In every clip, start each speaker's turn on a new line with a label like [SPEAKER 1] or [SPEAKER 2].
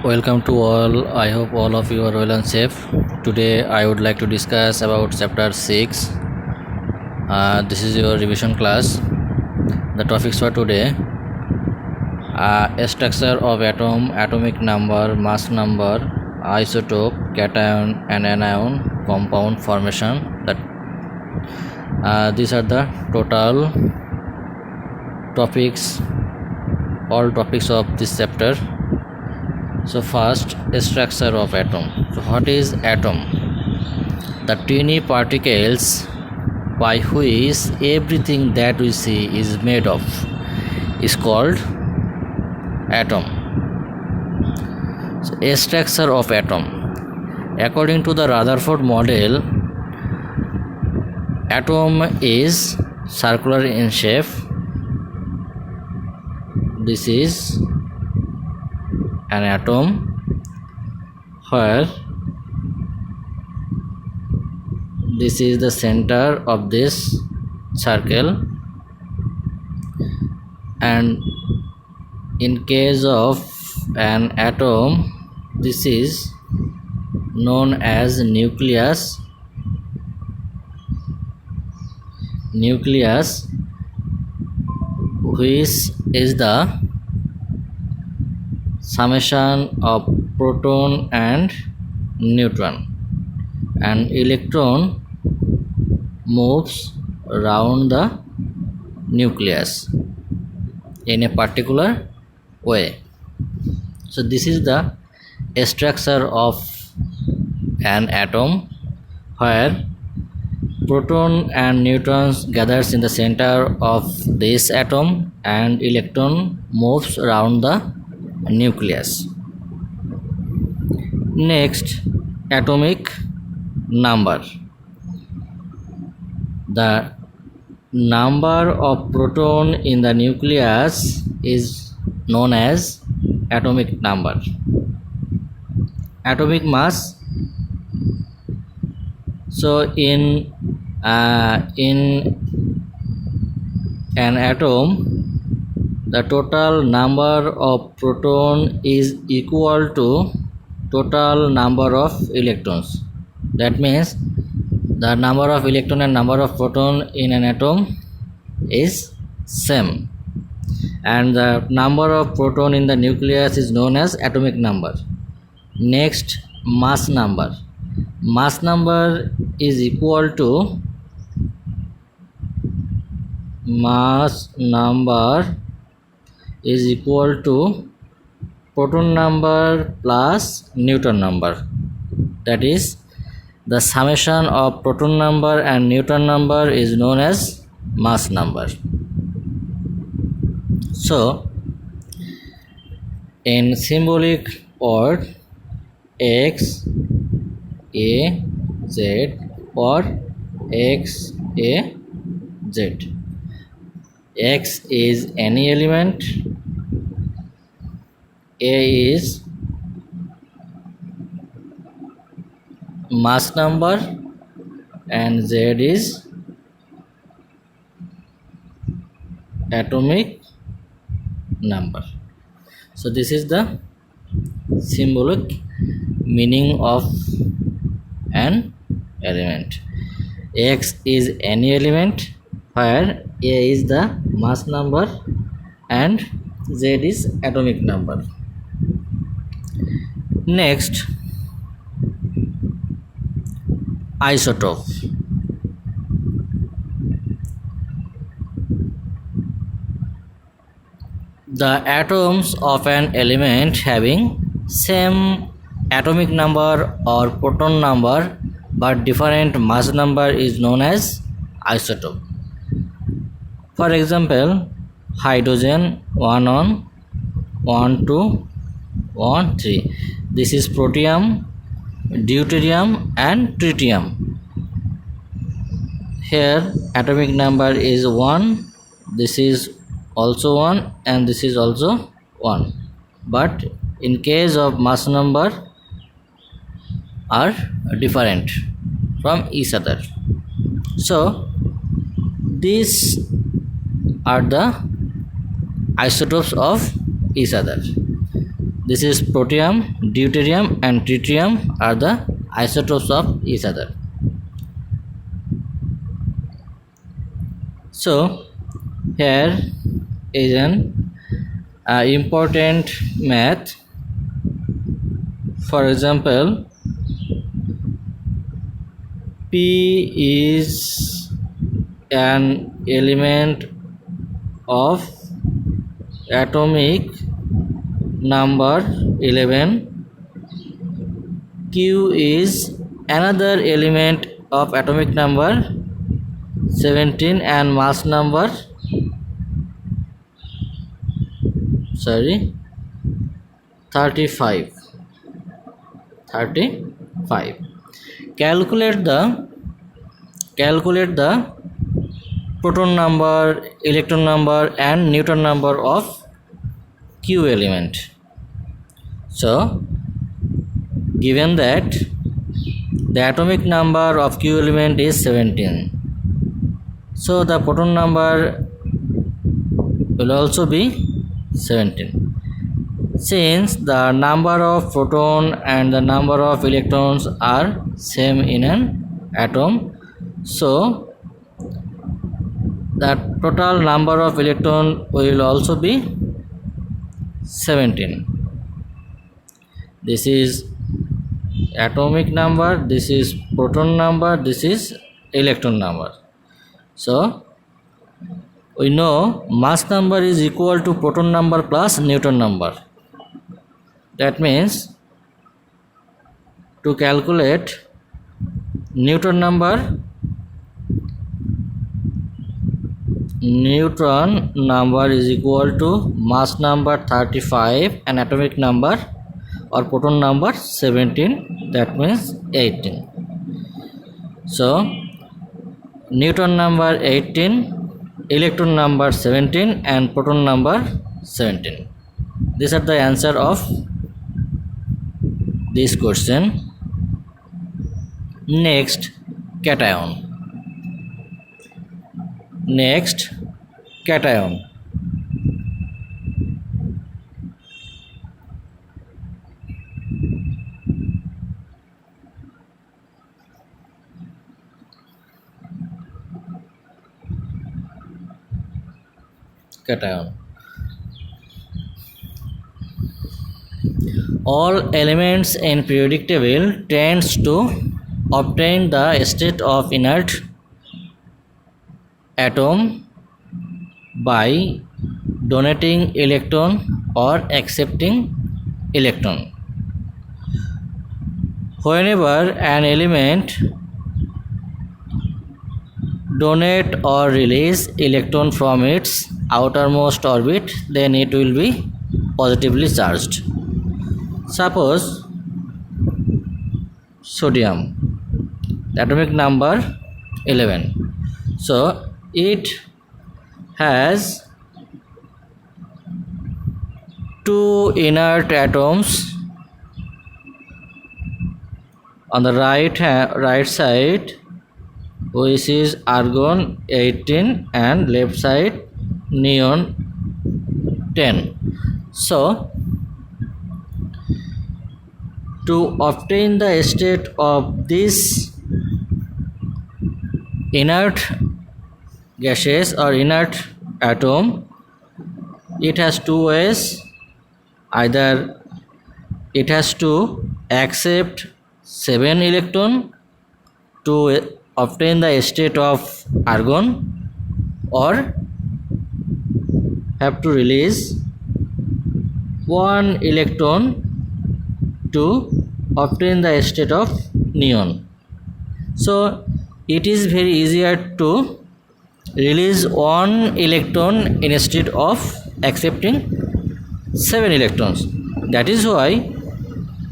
[SPEAKER 1] Welcome to all. I hope all of you are well and safe. Today I would like to discuss about chapter 6. This is your revision class. The topics for today: structure of atom, atomic number, mass number, isotope, cation and anion, compound formation. These are the total topics, all topics of this chapter. So first, structure of atom. So what is atom? The tiny particles by which everything that we see is made of is called atom. So structure of atom. According to the Rutherford model, atom is circular in shape. This is an atom where this is the center of this circle, and in case of an atom, this is known as nucleus, which is the summation of proton and neutron, and electron moves around the nucleus in a particular way. So this is the structure of an atom, where proton and neutrons gathers in the center of this atom and electron moves around the nucleus. Next, atomic number. The number of proton in the nucleus is known as atomic number. Atomic mass. So in an atom, the total number of proton is equal to total number of electrons. That means the number of electron and number of proton in an atom is same, and the number of proton in the nucleus is known as atomic number. Next, mass number. Mass number is equal to proton number plus neutron number. That is, the summation of proton number and neutron number is known as mass number. So in symbolic word, X, A, Z or X, A, Z. X is any element, A is mass number, and Z is atomic number. So this is the symbolic meaning of an element. X is any element, where A is the mass number and Z is atomic number. Next, isotope. The atoms of an element having same atomic number or proton number but different mass number is known as isotope. For example, hydrogen 1 on 1 2 1 3. This is protium, deuterium and tritium. Here atomic number is 1, this is also 1 and this is also 1, but in case of mass number are different from each other. So these are the isotopes of each other. This is protium, deuterium and tritium are the isotopes of each other. So here is an important math. For example, P is an element of atomic number 11. Q is another element of atomic number 17 and mass number 35. Calculate the proton number, electron number and neutron number of Q element. So given that the atomic number of Q element is 17, so the proton number will also be 17. Since the number of proton and the number of electrons are same in an atom, so the total number of electron will also be 17. This is atomic number, this is proton number, this is electron number. So we know mass number is equal to proton number plus neutron number. That means to calculate neutron number is equal to mass number 35 and atomic number or proton number 17, that means 18. So neutron number 18, electron number 17 and proton number 17. These are the answer of this question. Next, cation. Cation. All elements in periodic table tends to obtain the state of inert atom by donating electron or accepting electron. Whenever an element donate or release electron from its outermost orbit, then it will be positively charged. Suppose sodium, atomic number 11. So it has two inert atoms on the right side, which is argon 18 and left side neon 10. So to obtain the state of this inert gaseous or inert atom, it has two ways. Either it has to accept 7 electron to obtain the state of argon, or have to release 1 electron to obtain the state of neon. So it is very easier to release 1 electron instead of accepting 7 electrons. That is why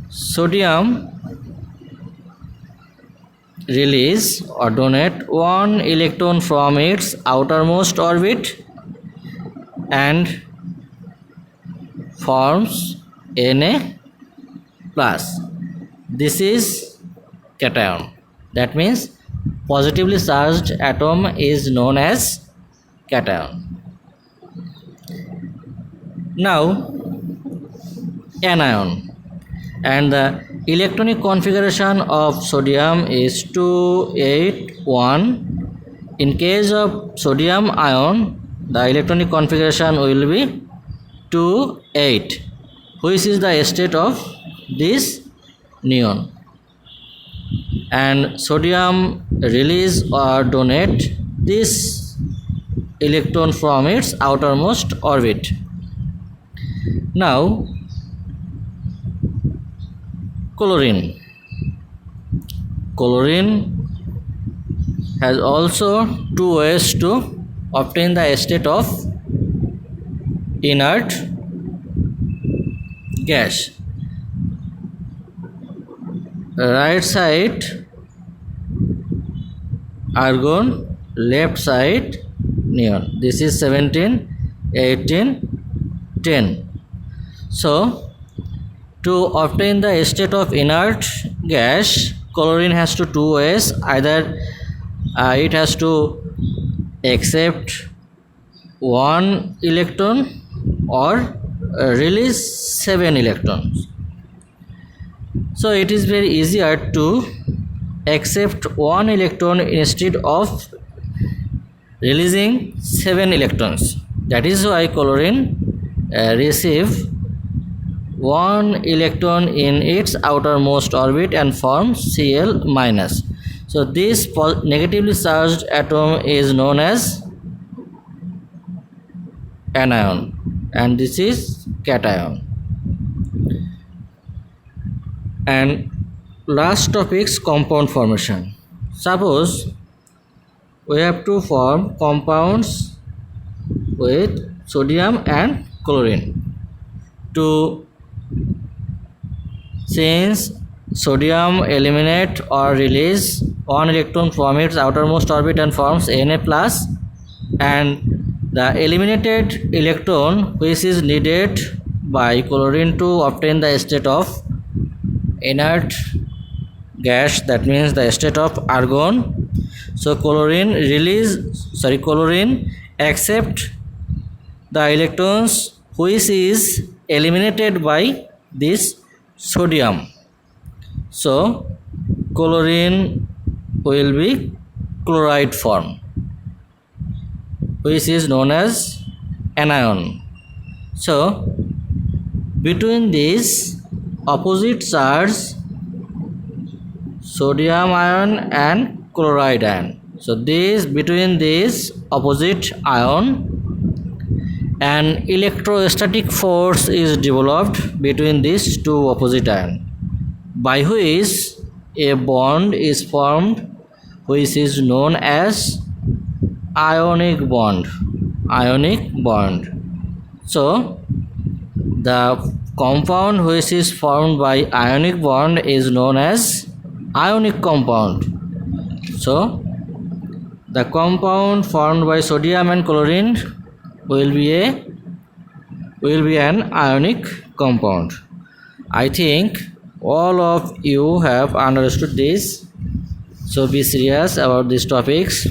[SPEAKER 1] sodium release or donate 1 electron from its outermost orbit and forms Na plus. This is cation. That means positively charged atom is known as cation. Now anion, and the electronic configuration of sodium is 281. In case of sodium ion, the electronic configuration will be 28, which is the state of this neon. And sodium release or donate this electron from its outermost orbit. Now chlorine has also two ways to obtain the state of inert gas. Right side argon, left side neon. This is 17, 18, 10. So to obtain the state of inert gas, chlorine has to two ways. Either it has to accept one electron or release 7 electrons. So it is very easier to accept one electron instead of releasing 7 electrons. That is why chlorine receive one electron in its outermost orbit and forms Cl minus. So this negatively charged atom is known as anion, and this is cation. And last topics, compound formation. Suppose we have to form compounds with sodium and chlorine. Since sodium eliminate or release one electron from its outermost orbit and forms Na plus, and the eliminated electron which is needed by chlorine to obtain the state of inert gas, that means the state of argon. So chlorine accept the electrons which is eliminated by this sodium. So chlorine will be chloride form, which is known as anion. So between these opposite charge, sodium ion and chloride ion, so between these opposite ion, an electrostatic force is developed between these two opposite ion, by which a bond is formed which is known as ionic bond. So the compound which is formed by ionic bond is known as ionic compound. So the compound formed by sodium and chlorine will be an ionic compound. I think all of you have understood this. So be serious about these topics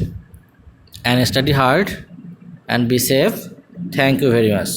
[SPEAKER 1] and study hard and be safe. Thank you very much.